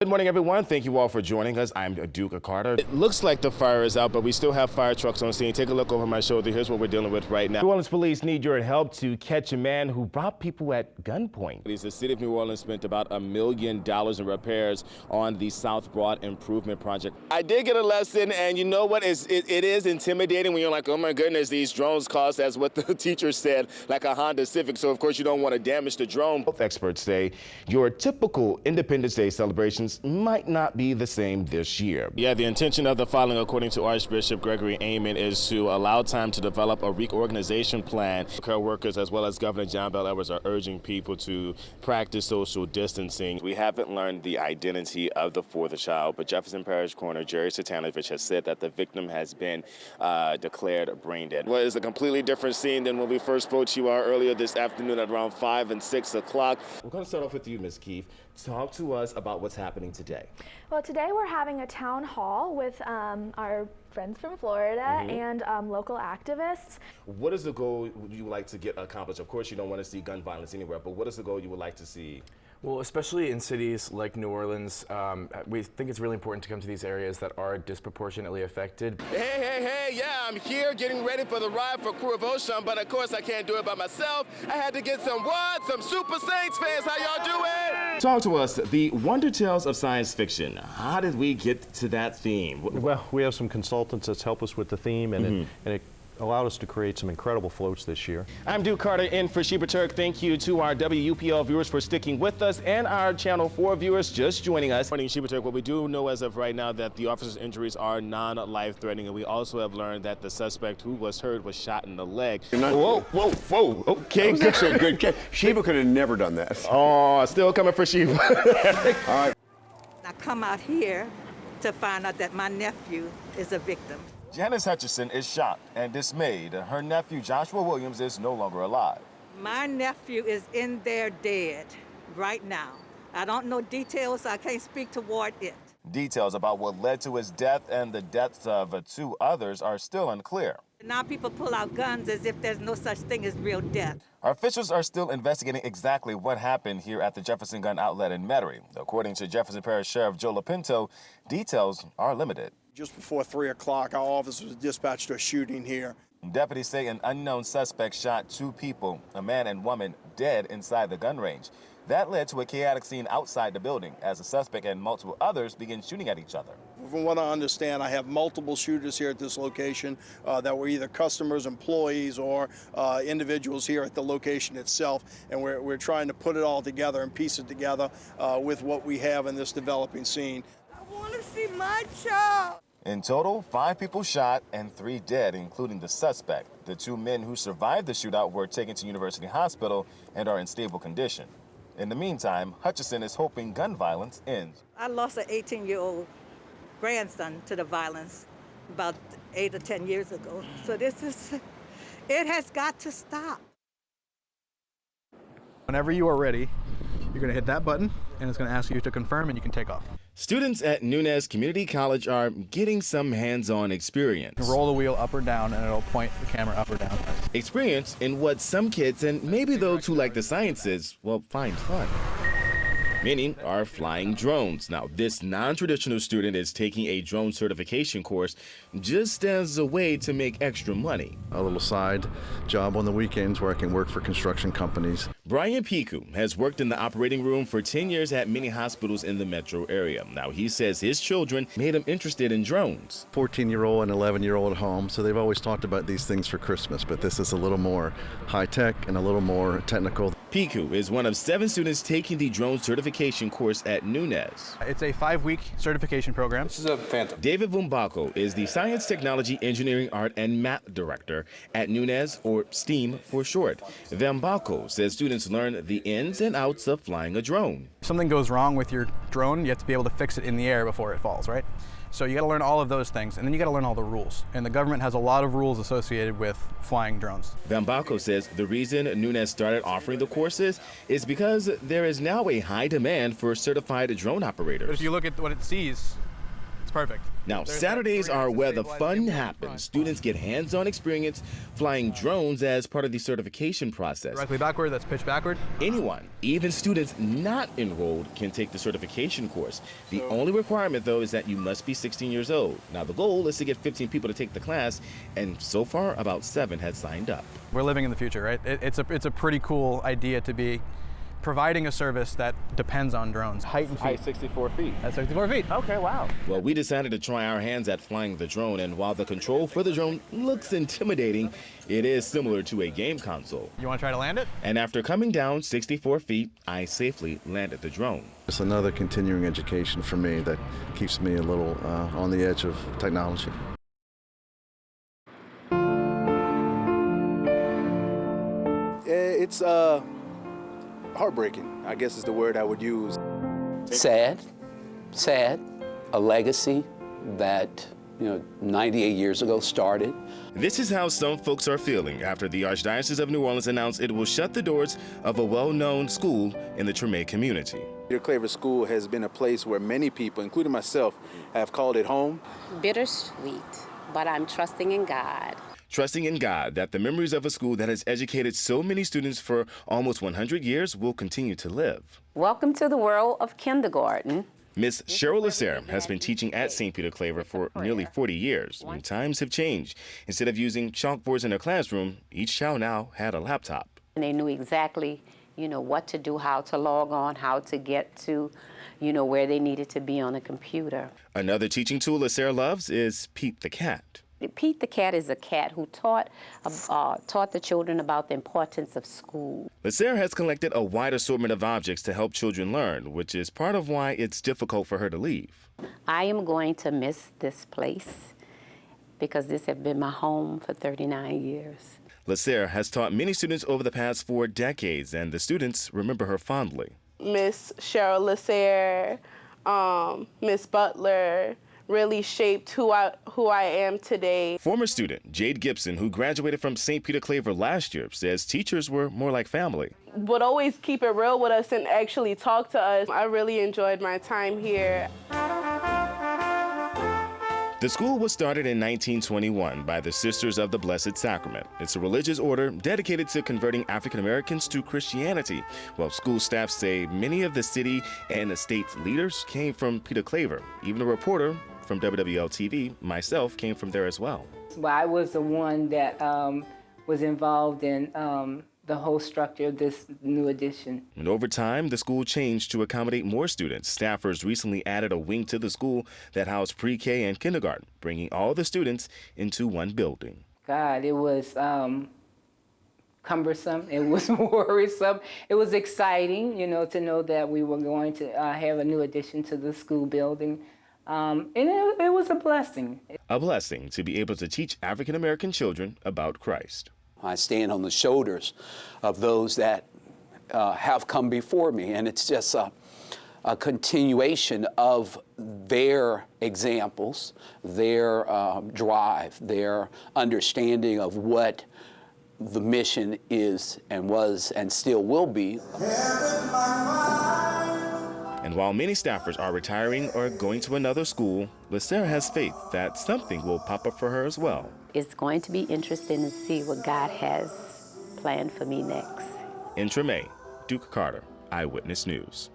Good morning, everyone. Thank you all for joining us. I'm Duke Carter. It looks like the fire is out, but we still have fire trucks on scene. Take a look over my shoulder. Here's what we're dealing with right now. New Orleans police need your help to catch a man who robbed people at gunpoint. The city of New Orleans spent about $1 million in repairs on the South Broad Improvement Project. I did get a lesson, and you know what? It is intimidating when you're like, oh my goodness, these drones cost, as what the teacher said, like a Honda Civic. So of course you don't want to damage the drone. Both experts say your typical Independence Day celebrations might not be the same this year. Yeah, the intention of the filing, according to Archbishop Gregory Amen, is to allow time to develop a reorganization plan. Care workers as well as Governor John Bel Edwards are urging people to practice social distancing. We haven't learned the identity of the fourth child, but Jefferson Parish Coroner Jerry Satanovich has said that the victim has been declared brain dead. Well, it's a completely different scene than when we first spoke to you earlier this afternoon at around 5 and 6 o'clock. We're going to start off with you, Ms. Keefe. Talk to us about what's happening today. Well, today we're having a town hall with our friends from Florida and local activists. What is the goal you would like to get accomplished? Of course, you don't want to see gun violence anywhere, but what is the goal you would like to see? Well, especially in cities like New Orleans, we think it's really important to come to these areas that are disproportionately affected. Hey, yeah, I'm here getting ready for the ride for Crew of Ocean, but of course I can't do it by myself. I had to get some Super Saints fans. How y'all doing? Talk to us, the Wonder Tales of science fiction. How did we get to that theme? Well, we have some consultants that's helped us with the theme, and it allowed us to create some incredible floats this year. I'm Duke Carter in for Sheba Turk. Thank you to our WUPL viewers for sticking with us and our Channel 4 viewers just joining us. Morning, Sheba Turk. What we do know as of right now that the officer's injuries are non-life-threatening, and we also have learned that the suspect who was hurt was shot in the leg. Whoa. Okay, That was actually a good catch. Sheba could have never done that. Oh, still coming for Sheba. All right. I come out here to find out that my nephew is a victim. Janice Hutchison is shocked and dismayed. Her nephew, Joshua Williams, is no longer alive. My nephew is in there dead right now. I don't know details, so I can't speak toward it. Details about what led to his death and the deaths of two others are still unclear. Now people pull out guns as if there's no such thing as real death. Our officials are still investigating exactly what happened here at the Jefferson Gun Outlet in Metairie. According to Jefferson Parish Sheriff Joe Lapinto, details are limited. Just before 3 o'clock, our office was dispatched to a shooting here. Deputies say an unknown suspect shot two people, a man and woman, dead inside the gun range. That led to a chaotic scene outside the building as the suspect and multiple others began shooting at each other. From what I understand, I have multiple shooters here at this location that were either customers, employees, or individuals here at the location itself, and we're trying to put it all together and piece it together with what we have in this developing scene. I want to see my child. In total, 5 people shot and 3 dead, including the suspect. The 2 men who survived the shootout were taken to University Hospital and are in stable condition. In the meantime, Hutchison is hoping gun violence ends. I lost an 18-year-old grandson to the violence about 8 or 10 years ago. So it has got to stop. Whenever you are ready, you're going to hit that button, and it's going to ask you to confirm, and you can take off. Students at Nunez Community College are getting some hands-on experience. You roll the wheel up or down, and it'll point the camera up or down. Experience in what some kids, and maybe those who like the sciences, will find fun. Many are flying drones. Now, this non-traditional student is taking a drone certification course just as a way to make extra money. A little side job on the weekends where I can work for construction companies. Brian Piku has worked in the operating room for 10 years at many hospitals in the metro area. Now, he says his children made him interested in drones. 14-year-old and 11-year-old at home, so they've always talked about these things for Christmas, but this is a little more high-tech and a little more technical. Piku is one of 7 students taking the drone certification course at Nunez. It's a 5-week certification program. This is a phantom. David Vumbako is the Science, Technology, Engineering, Art, and Math Director at Nunez, or STEAM for short. Vumbako says students learn the ins and outs of flying a drone. If something goes wrong with your drone, you have to be able to fix it in the air before it falls, right? So you got to learn all of those things, and then you got to learn all the rules. And the government has a lot of rules associated with flying drones. Vumbako says the reason Nunez started offering the courses is because there is now a high demand for certified drone operators. But if you look at what it sees, it's Perfect. Now, There's Saturdays that are where the stabilizing fun in happens. front. Students get hands-on experience flying drones as part of the certification process. Directly backward, that's pitch backward. Anyone, even students not enrolled, can take the certification course. The only requirement, though, is that you must be 16 years old. Now, the goal is to get 15 people to take the class, and so far, about 7 had signed up. We're living in the future, right? It's a pretty cool idea to be providing a service that depends on drones. Height and feet. Height 64 feet. That's 64 feet. Okay, wow. Well, we decided to try our hands at flying the drone, and while the control for the drone looks intimidating, it is similar to a game console. You want to try to land it? And after coming down 64 feet, I safely landed the drone. It's another continuing education for me that keeps me a little on the edge of technology. It's heartbreaking, I guess is the word I would use. Sad, a legacy that 98 years ago started. This is how some folks are feeling after the Archdiocese of New Orleans announced it will shut the doors of a well-known school in the Treme community. Peter Claver School has been a place where many people, including myself, have called it home. Bittersweet, but I'm trusting in God. Trusting in God that the memories of a school that has educated so many students for almost 100 years will continue to live. Welcome to the world of kindergarten. Miss Cheryl Lasser has been teaching at St. Peter Claver for nearly 40 years. And times have changed. Instead of using chalkboards in their classroom, each child now had a laptop. And they knew exactly, what to do, how to log on, how to get to, where they needed to be on a computer. Another teaching tool Lasser loves is Pete the Cat. Pete the Cat is a cat who taught the children about the importance of school. Lasser has collected a wide assortment of objects to help children learn, which is part of why it's difficult for her to leave. I am going to miss this place because this has been my home for 39 years. Lasser has taught many students over the past 4 decades, and the students remember her fondly. Miss Cheryl Lasser, Miss Butler, really shaped who I am today. Former student Jade Gibson, who graduated from St. Peter Claver last year, says teachers were more like family. Would always keep it real with us and actually talk to us. I really enjoyed my time here. The school was started in 1921 by the Sisters of the Blessed Sacrament. It's a religious order dedicated to converting African Americans to Christianity. Well, school staff say many of the city and the state's leaders came from Peter Claver. Even a reporter from WWL-TV, myself, came from there as well. Well, I was the one that was involved in the whole structure of this new addition. And over time, the school changed to accommodate more students. Staffers recently added a wing to the school that housed pre-K and kindergarten, bringing all the students into one building. God, it was cumbersome. It was worrisome. It was exciting, to know that we were going to have a new addition to the school building. And it was a blessing. A blessing to be able to teach African American children about Christ. I stand on the shoulders of those that have come before me, and it's just a continuation of their examples, their drive, their understanding of what the mission is and was and still will be. And while many staffers are retiring or going to another school, Lasser has faith that something will pop up for her as well. It's going to be interesting to see what God has planned for me next. In Treme, Duke Carter, Eyewitness News.